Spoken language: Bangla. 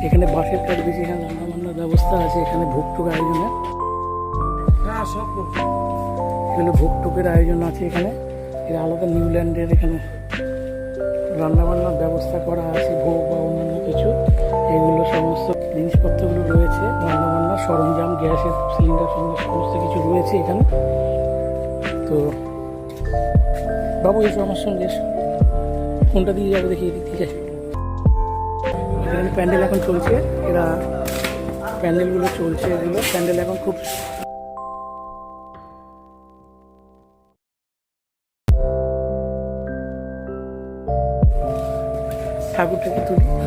এখানে বাঁশের কাজ বেশি, এখানে রান্না বান্নার ব্যবস্থা আছে, এখানে ভোগ টোক আয়োজনে এখানে ভোগ টোকের আয়োজন আছে। এখানে এর আলাদা নিউল্যান্ডের এখানে রান্না বান্নার ব্যবস্থা করা আছে, ভোগ বা অন্যান্য কিছু এগুলো সমস্ত জিনিসপত্রগুলো রয়েছে, রান্না বান্নার সরঞ্জাম, গ্যাসের সিলিন্ডার সমস্ত কিছু রয়েছে এখানে। তো বাবু এসো আমার সঙ্গে, কোনটা দিয়ে যাবো দেখি, এদিক দিয়ে যাই। এখানে প্যান্ডেল এখন চলছে, এরা প্যান্ডেলগুলো চলছে, এগুলো প্যান্ডেল এখন খুব ঠাকুরটাকে তুলি।